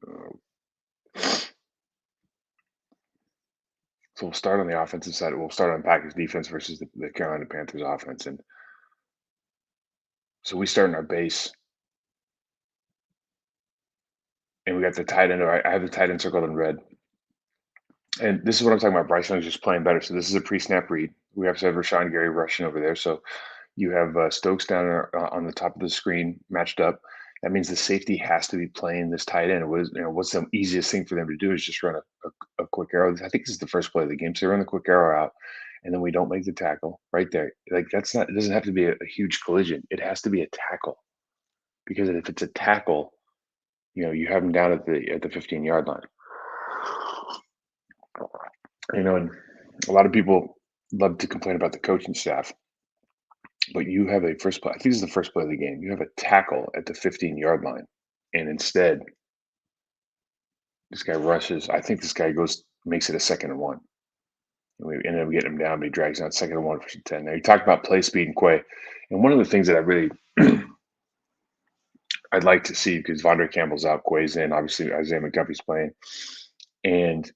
Um, so we'll start on the offensive side. We'll start on Packers defense versus the Carolina Panthers offense. And so we start in our base, and we got the tight end. I have the tight end circled in red. And this is what I'm talking about. Bryce Young's just playing better. So this is a pre-snap read. We obviously have Rashawn Gary rushing over there. So you have Stokes down on the top of the screen matched up. That means the safety has to be playing this tight end. What's the easiest thing for them to do is just run a quick arrow. I think this is the first play of the game. So they run the quick arrow out, and then we don't make the tackle right there. Like that's not. It doesn't have to be a huge collision. It has to be a tackle because if it's a tackle, you have them down at the 15-yard line. And a lot of people love to complain about the coaching staff, but you have a first play. I think this is the first play of the game. You have a tackle at the 15-yard line, and instead, this guy rushes. I think this guy makes it a 2nd and 1. And we ended up getting him down, but he drags out 2nd and 1 for 10. Now you talked about play speed and Quay, and one of the things that I really I'd like to see because Vondre Campbell's out, Quay's in, obviously Isaiah McDuffie's playing, and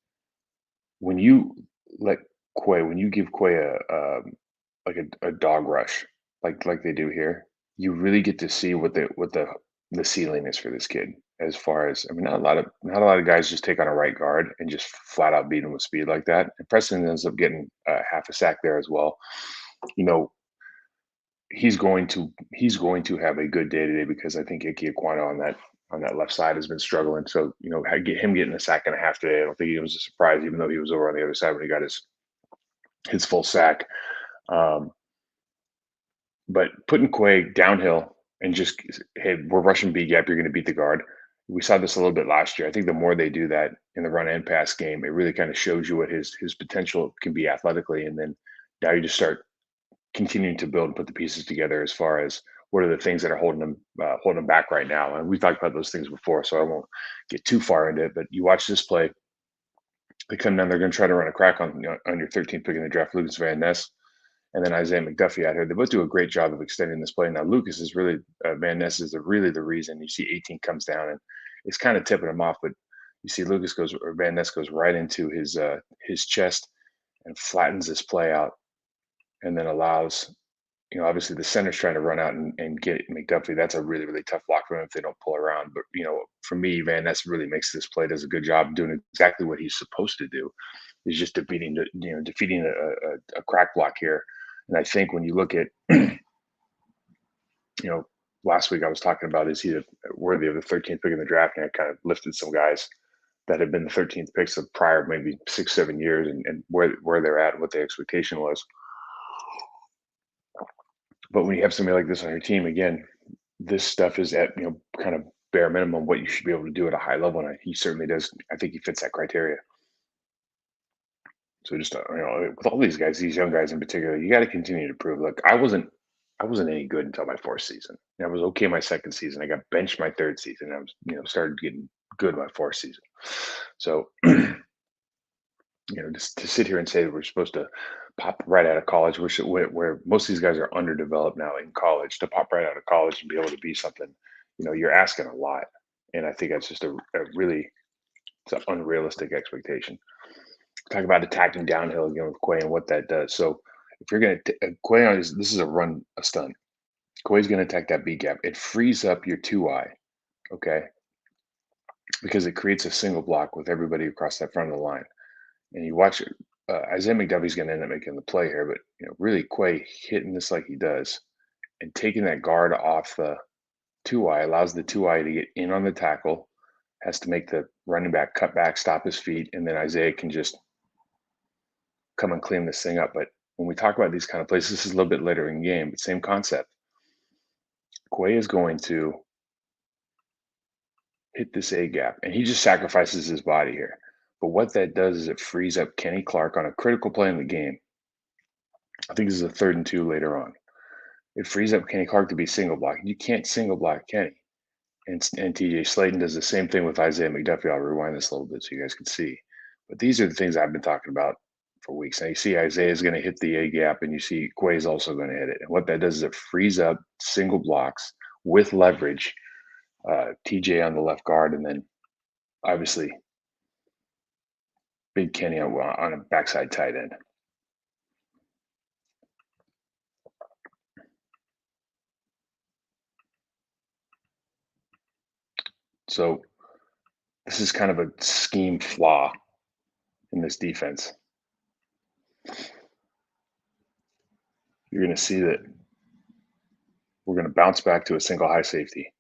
when you let when you give Quay like a dog rush, like they do here, you really get to see what the ceiling is for this kid. As far as I mean, not a lot of guys just take on a right guard and just flat out beat him with speed like that. And Preston ends up getting half a sack there as well. You know, he's going to have a good day today because I think Ike Aquano on that left side has been struggling. So get him getting a sack and a half today. I don't think it was a surprise, even though he was over on the other side when he got his full sack. Um, but putting Quay downhill and just, hey, we're rushing B gap, you're going to beat the guard. We saw this a little bit last year. I think the more they do that in the run and pass game, it really kind of shows you what his potential can be athletically. And then now you just start continuing to build and put the pieces together as far as what are the things that are holding them back right now. And we've talked about those things before, so I won't get too far into it. But you watch this play, they come down, they're going to try to run a crack on your 13th pick in the draft, Lucas Van Ness, and then Isaiah McDuffie out here. They both do a great job of extending this play. Now Lucas is really Van Ness is really the reason you see 18 comes down and it's kind of tipping him off, but you see Van Ness goes right into his chest and flattens this play out, and then allows obviously the center's trying to run out and get McDuffie. That's a really, really tough block for him if they don't pull around. But, for me, Van Ness really makes this play, does a good job doing exactly what he's supposed to do. Is just defeating a crack block here. And I think when you look at, last week I was talking about is he worthy of the 13th pick in the draft, and I kind of lifted some guys that had been the 13th picks of prior maybe 6, 7 years and where they're at and what the expectation was. But when you have somebody like this on your team, again, this stuff is at kind of bare minimum what you should be able to do at a high level, and he certainly does. I think he fits that criteria. So just with all these guys, these young guys in particular, you got to continue to prove. Look, I wasn't any good until my fourth season. I was okay my second season. I got benched my third season. I was started getting good my fourth season. So just to sit here and say that we're supposed to pop right out of college, where most of these guys are underdeveloped now in college, to pop right out of college and be able to be something, you're asking a lot. And I think that's just a really it's an unrealistic expectation. Talk about attacking downhill again with Quay and what that does. So if you're going to Quay this is a stunt. Quay's going to attack that B gap. It frees up your 2-eye, okay, because it creates a single block with everybody across that front of the line. And you watch it. Isaiah McDuffie's going to end up making the play here, but really Quay hitting this like he does and taking that guard off the 2-eye allows the 2-eye to get in on the tackle, has to make the running back cut back, stop his feet, and then Isaiah can just come and clean this thing up. But when we talk about these kind of plays, this is a little bit later in the game, but same concept. Quay is going to hit this A gap, and he just sacrifices his body here. But what that does is it frees up Kenny Clark on a critical play in the game. I think this is a 3rd and 2 later on. It frees up Kenny Clark to be single block. You can't single block Kenny. And TJ Slayton does the same thing with Isaiah McDuffie. I'll rewind this a little bit so you guys can see. But these are the things I've been talking about for weeks. Now you see Isaiah is going to hit the A gap, and you see Quay is also going to hit it. And what that does is it frees up single blocks with leverage. TJ on the left guard, and then Obviously, Big Kenny on a backside tight end. So this is kind of a scheme flaw in this defense. You're going to see that we're going to bounce back to a single high safety,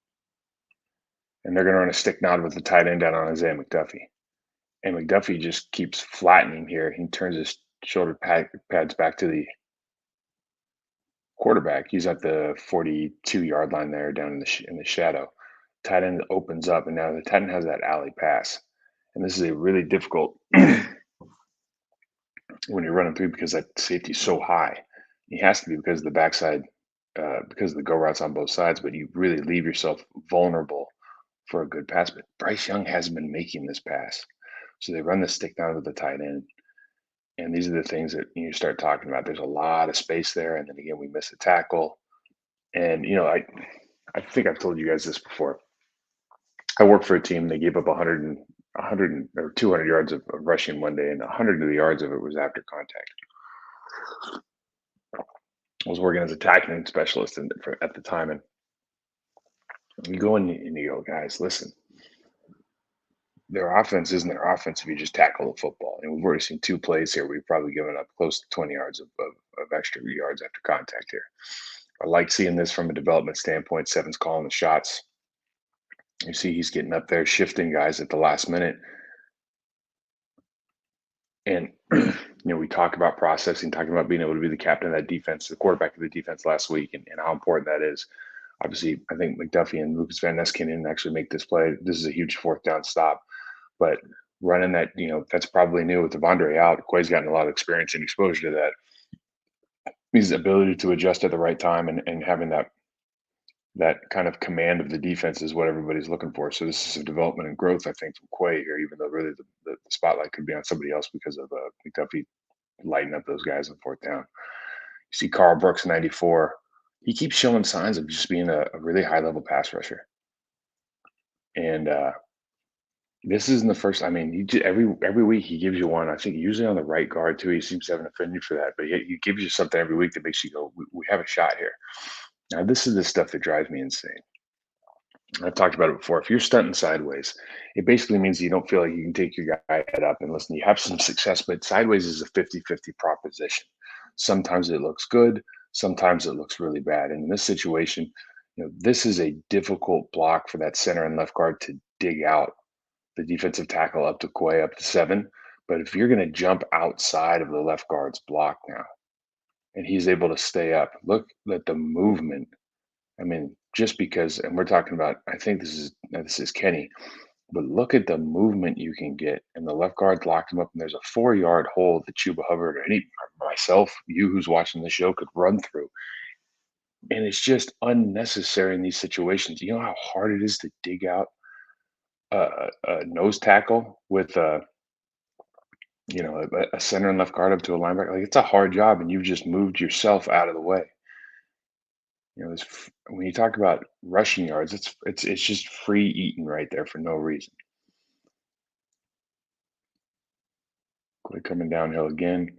and they're going to run a stick nod with the tight end down on Isaiah McDuffie. And McDuffie just keeps flattening here. He turns his pads back to the quarterback. He's at the 42-yard line there, down in the shadow. Tight end opens up, and now the tight end has that alley pass. And this is a really difficult when you're running through because that safety's so high. He has to be because of the backside, because of the go routes on both sides. But you really leave yourself vulnerable for a good pass. But Bryce Young hasn't been making this pass, so they run the stick down to the tight end. And these are the things that you start talking about. There's a lot of space there, and then again, we miss a tackle. And I think I've told you guys this before. I worked for a team. They gave up 100 or 200 yards of rushing one day, and 100 of the yards of it was after contact. I was working as a tackling specialist at the time, and you go in and you go, guys, listen, their offense isn't their offense if you just tackle the football. And we've already seen two plays here. We've probably given up close to 20 yards of extra yards after contact here. I like seeing this from a development standpoint. Seven's calling the shots. You see he's getting up there, shifting guys at the last minute. And we talk about processing, talking about being able to be the captain of that defense, the quarterback of the defense last week, and how important that is. Obviously, I think McDuffie and Lucas Van Ness can actually make this play. This is a huge fourth down stop, but running that, that's probably new with Devondre out. Quay's gotten a lot of experience and exposure to that. His ability to adjust at the right time and having that kind of command of the defense is what everybody's looking for. So this is a development and growth, I think, from Quay here, even though really the spotlight could be on somebody else because of McDuffie lighting up those guys on fourth down. You see Carl Brooks, 94. He keeps showing signs of just being a really high level pass rusher. And this isn't the first. I mean, every week he gives you one. I think usually on the right guard too. He seems to have an affinity for that, but he gives you something every week that makes you go, "We have a shot here." Now, this is the stuff that drives me insane. I've talked about it before. If you're stunting sideways, it basically means you don't feel like you can take your guy head up and listen. You have some success, but sideways is a 50-50 proposition. Sometimes it looks good, sometimes it looks really bad. And in this situation, this is a difficult block for that center and left guard to dig out the defensive tackle up to Quay, up to 7. But if you're going to jump outside of the left guard's block now, and he's able to stay up, look at the movement. I mean, just because, and we're talking about, I think this is Kenny, but look at the movement you can get. And the left guard locked him up, and there's a 4-yard hole that Chuba Hubbard or myself, you who's watching the show, could run through. And it's just unnecessary in these situations. You know how hard it is to dig out a nose tackle with a center and left guard up to a linebacker. Like, it's a hard job, and you've just moved yourself out of the way. When you talk about rushing yards, it's just free eating right there for no reason. Quay coming downhill again.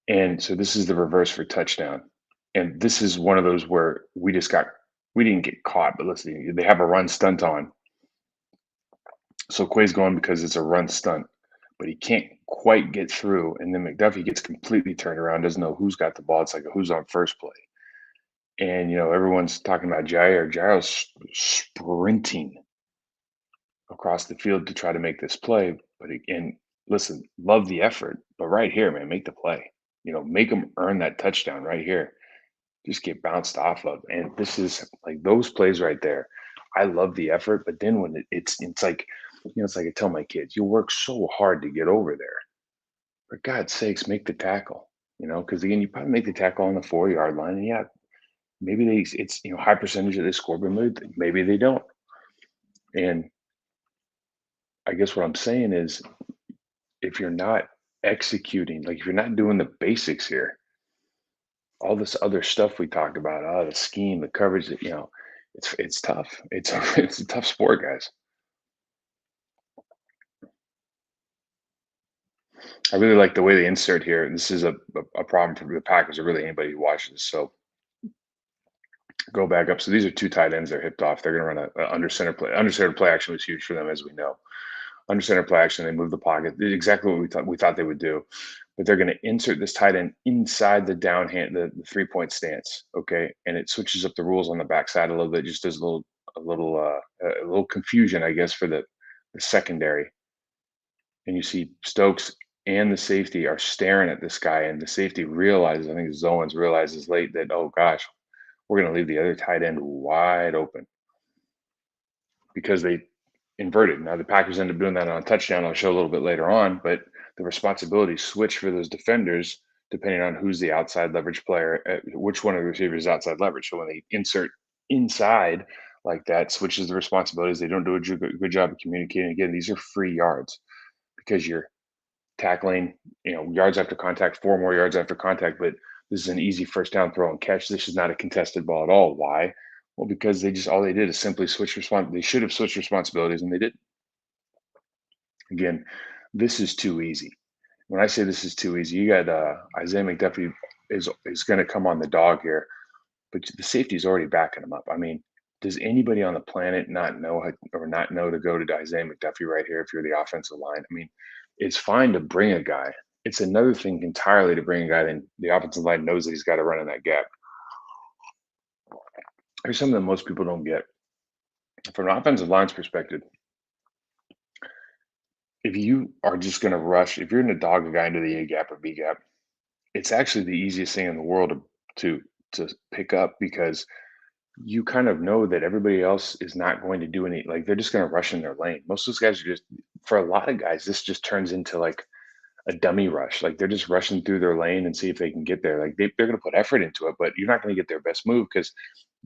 And so this is the reverse for touchdown. And this is one of those where we didn't get caught, but listen, they have a run stunt on. So Quay's going because it's a run stunt, but he can't quite get through. And then McDuffie gets completely turned around, doesn't know who's got the ball. It's like a who's on first play. And everyone's talking about Jair. Jair's sprinting across the field to try to make this play. But again, listen, love the effort, but right here, man, make the play. Make them earn that touchdown right here. Just get bounced off of. And this is like those plays right there. I love the effort, but then when it's like, it's like I tell my kids, you work so hard to get over there. For God's sakes, make the tackle. Because again, you probably make the tackle on the 4-yard line, and yeah, maybe it's high percentage that they score, but maybe they don't. And I guess what I'm saying is, if you're not executing, like if you're not doing the basics here, all this other stuff we talked about, the scheme, the coverage, it's tough. It's it's a tough sport, guys. I really like the way they insert here. This is a problem for the Packers or really anybody who watches. So go back up. So these are two tight ends that are hipped off. They're going to run a under center play. Under center play action was huge for them, as we know. Under center play action, they move the pocket. Did exactly what we thought they would do. But they're going to insert this tight end inside the down hand, the 3 point stance. Okay, and it switches up the rules on the backside a little bit. Just does a little confusion, I guess, for the secondary. And you see Stokes and the safety are staring at this guy, and the safety realizes, I think Zowens realizes late that, oh gosh, we're going to leave the other tight end wide open because they inverted. Now the Packers end up doing that on a touchdown. I'll show a little bit later on, but the responsibilities switch for those defenders depending on who's the outside leverage player, which one of the receivers is outside leverage. So when they insert inside like that, switches the responsibilities. They don't do a good job of communicating. Again, these are free yards because you're tackling, yards after contact, 4 more yards after contact, but this is an easy first down throw and catch. This is not a contested ball at all. Why? Well, because all they did is simply switch They should have switched responsibilities and they did. Again, this is too easy. When I say this is too easy, you got Isaiah McDuffie is going to come on the dog here, but the safety is already backing him up. I mean, does anybody on the planet not know or not know to go to Isaiah McDuffie right here if you're the offensive line? I mean, it's fine to bring a guy. It's another thing entirely to bring a guy then the offensive line knows that he's got to run in that gap. Here's something that most people don't get. From an offensive line's perspective, if you are just going to rush, if you're going to dog a guy into the A gap or B gap, it's actually the easiest thing in the world to pick up because you kind of know that everybody else is not going to do any, like they're just going to rush in their lane. Most of those guys are just, for a lot of guys, this just turns into like a dummy rush. Like they're just rushing through their lane and see if they can get there. Like they're going to put effort into it, but you're not going to get their best move because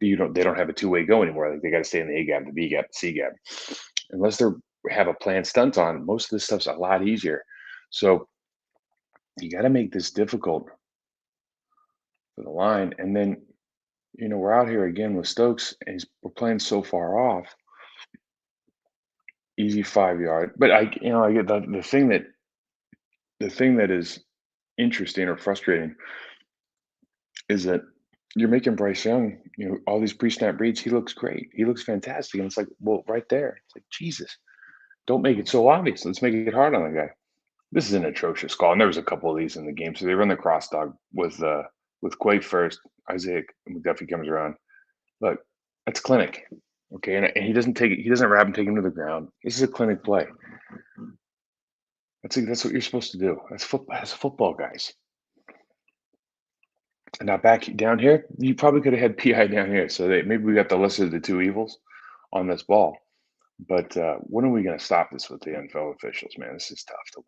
they don't have a two-way go anymore. Like they got to stay in the A gap, the B gap, the C gap. Unless they're have a planned stunt on, most of this stuff's a lot easier. So you got to make this difficult for the line. And then, we're out here again with Stokes and we're playing so far off. Easy 5 yard. But I get the thing that is interesting or frustrating is that you're making Bryce Young, all these pre-snap reads, he looks great. He looks fantastic. And it's like, well, right there. It's like, Jesus, don't make it so obvious. Let's make it hard on the guy. This is an atrocious call. And there was a couple of these in the game. So they run the cross dog with Quay first. Isaiah McDuffie comes around. Look, that's clinic. Okay. And he doesn't take it, he doesn't wrap and take him to the ground. This is a clinic play. That's what you're supposed to do. That's football. That's football, guys. And now back down here, you probably could have had PI down here. So maybe we got the lesser of the two evils on this ball. But when are we going to stop this with the NFL officials, man? This is tough to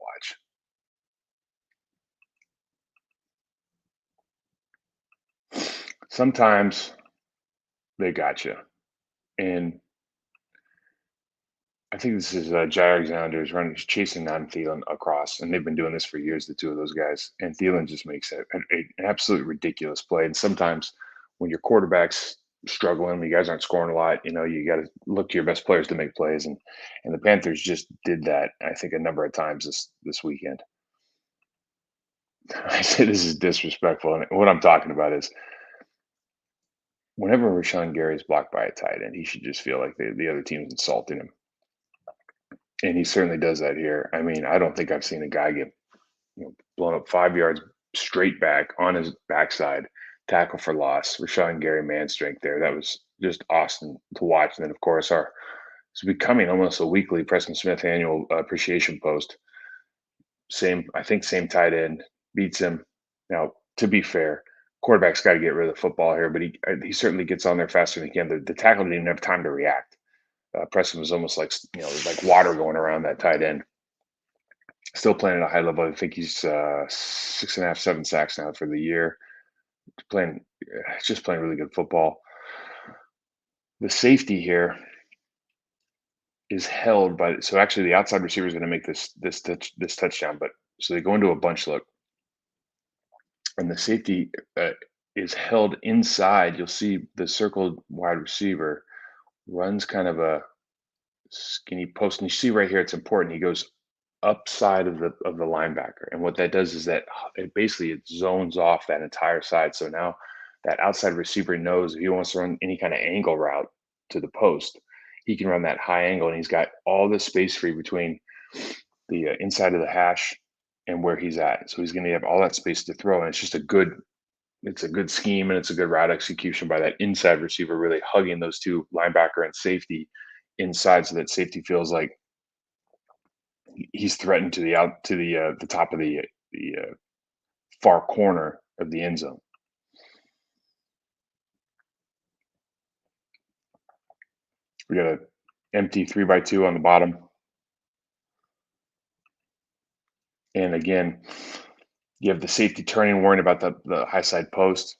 watch. Sometimes they got you. And I think this is Jair Alexander is running, he's chasing down Thielen across, and they've been doing this for years, the two of those guys. And Thielen just makes an absolute ridiculous play. And sometimes when your quarterback's struggling, you guys aren't scoring a lot, you got to look to your best players to make plays. And the Panthers just did that, I think, a number of times this weekend. I say this is disrespectful, and what I'm talking about is whenever Rashawn Gary is blocked by a tight end, he should just feel like the other team's insulting him. And he certainly does that here. I mean, I don't think I've seen a guy get blown up 5 yards straight back on his backside, tackle for loss. Rashawn Gary man strength there. That was just awesome to watch. And then, of course, it's becoming almost a weekly Preston Smith annual appreciation post. I think same tight end beats him. Now, to be fair, quarterback's got to get rid of the football here, but he certainly gets on there faster than he can. The tackle didn't even have time to react. Preston was almost like water going around that tight end. Still playing at a high level. I think he's 6.5, 7 sacks now for the year. Just playing really good football. The safety here is held by. So actually, the outside receiver is going to make this touchdown. But so they go into a bunch look, and the safety is held inside. You'll see the circled wide receiver runs kind of a skinny post, and you see right here it's important. He goes upside of the linebacker. And what that does is that it zones off that entire side. So now that outside receiver knows if he wants to run any kind of angle route to the post, he can run that high angle, and he's got all the space free between the inside of the hash and where he's at. So he's going to have all that space to throw, and it's a good scheme, and it's a good route execution by that inside receiver, really hugging those two linebacker and safety inside, so that safety feels like he's threatened to the top of the far corner of the end zone. We got a empty 3-by-2 on the bottom, and again, you have the safety turning, worrying about the high side post,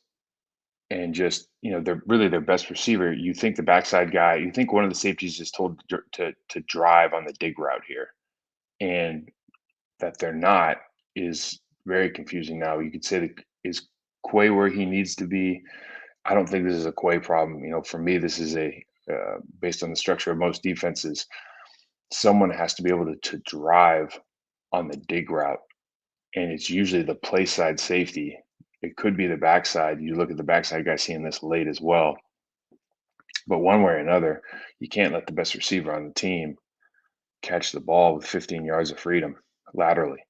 and just they're really their best receiver. You think the backside guy, you think one of the safeties is told to drive on the dig route here, and that they're not is very confusing. Now you could say that is Quay where he needs to be. I don't think this is a Quay problem. For me, this is a based on the structure of most defenses. Someone has to be able to drive on the dig route, and it's usually the play side safety. It could be the backside. You look at the backside guy seeing this late as well. But one way or another, you can't let the best receiver on the team catch the ball with 15 yards of freedom laterally.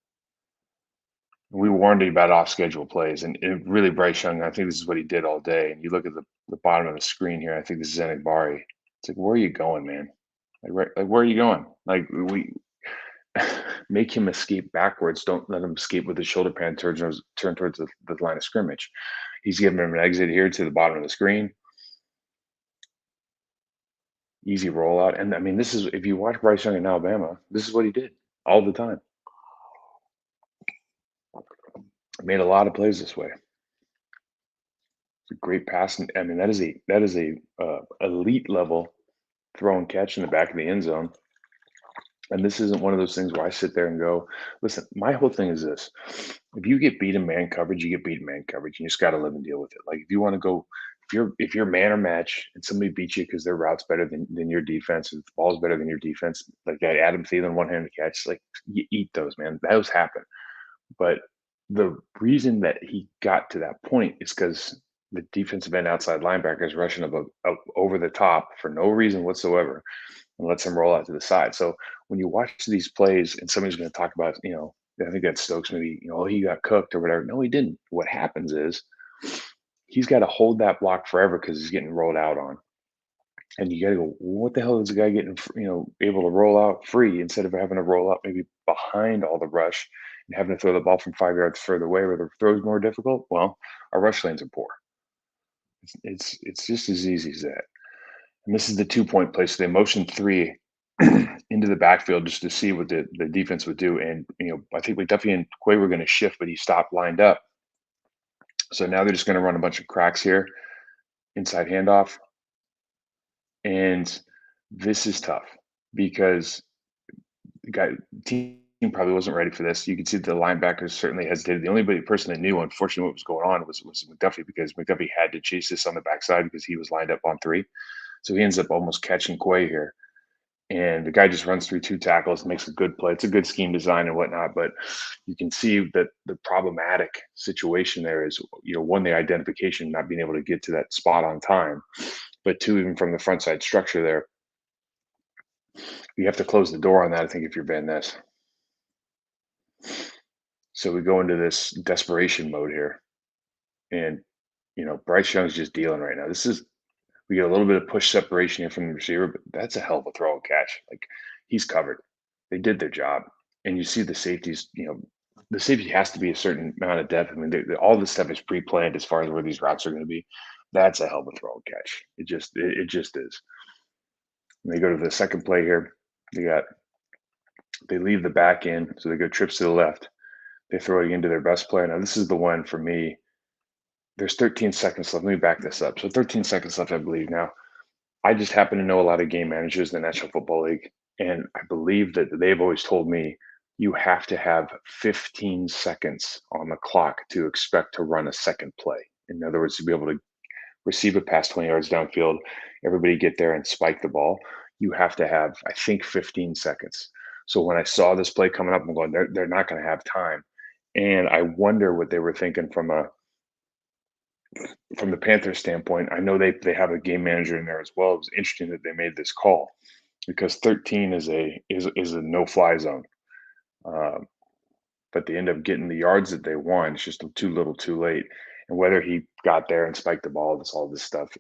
We warned you about off schedule plays, and it really Bryce Young, I think this is what he did all day. And you look at the bottom of the screen here, I think this is Bari. It's like, where are you going, man? Like where are you going? Like we make him escape backwards. Don't let him escape with his shoulder pad turn towards the line of scrimmage. He's giving him an exit here to the bottom of the screen. Easy rollout. And I mean, this is if you watch Bryce Young in Alabama, this is what he did all the time. Made a lot of plays this way. It's a great pass. And I mean, that is a elite level throw and catch in the back of the end zone. And this isn't one of those things where I sit there and go, listen, my whole thing is this. If you get beat in man coverage, you get beat in man coverage. And you just gotta live and deal with it. Like if you want to go, if you're man or match and somebody beats you because their route's better than your defense, and the ball's better than your defense, like that Adam Thielen one-handed catch, like you eat those, man. Those happen. But the reason that he got to that point is because the defensive end outside linebacker is rushing up over the top for no reason whatsoever and lets him roll out to the side. So when you watch these plays and somebody's going to talk about, I think that Stokes maybe, oh, he got cooked or whatever. No, he didn't. What happens is he's got to hold that block forever because he's getting rolled out on. And you got to go, what the hell is the guy getting, able to roll out free instead of having to roll out maybe behind all the rush and having to throw the ball from 5 yards further away where the throw is more difficult? Well, our rush lanes are poor. It's just as easy as that. And this is the 2-point play. So they motioned three into the backfield just to see what the defense would do. And, I think McDuffie and Quay were going to shift, but he stopped lined up. So now they're just going to run a bunch of cracks here, inside handoff. And this is tough because the team probably wasn't ready for this. You can see the linebackers certainly hesitated. The only person that knew, unfortunately, what was going on was McDuffie, because McDuffie had to chase this on the backside because he was lined up on three. So he ends up almost catching Quay here. And the guy just runs through two tackles, makes a good play. It's a good scheme design and whatnot, but you can see that the problematic situation there is, one, the identification, not being able to get to that spot on time, but two, even from the front side structure there, you have to close the door on that, I think, if you're Van Ness. So we go into this desperation mode here. And, Bryce Young's just dealing right now. We get a little bit of push separation here from the receiver, but that's a hell of a throw and catch. Like he's covered. They did their job. And you see the safeties, the safety has to be a certain amount of depth. I mean, all this stuff is pre-planned as far as where these routes are going to be. That's a hell of a throw and catch. It just is. And they go to the second play here. They leave the back end, so they go trips to the left. They throw it into their best player. Now, this is the one for me. There's 13 seconds left. Let me back this up. So 13 seconds left, I believe. Now, I just happen to know a lot of game managers in the National Football League, and I believe that they've always told me you have to have 15 seconds on the clock to expect to run a second play. In other words, to be able to receive a pass 20 yards downfield, everybody get there and spike the ball. You have to have, I think, 15 seconds. So when I saw this play coming up, I'm going, they're not going to have time. And I wonder what they were thinking from the Panthers standpoint. I know they have a game manager in there as well. It was interesting that they made this call because 13 is a no fly zone. Um, but they end up getting the yards that they want. It's just too little, too late. And whether he got there and spiked the ball, all this stuff.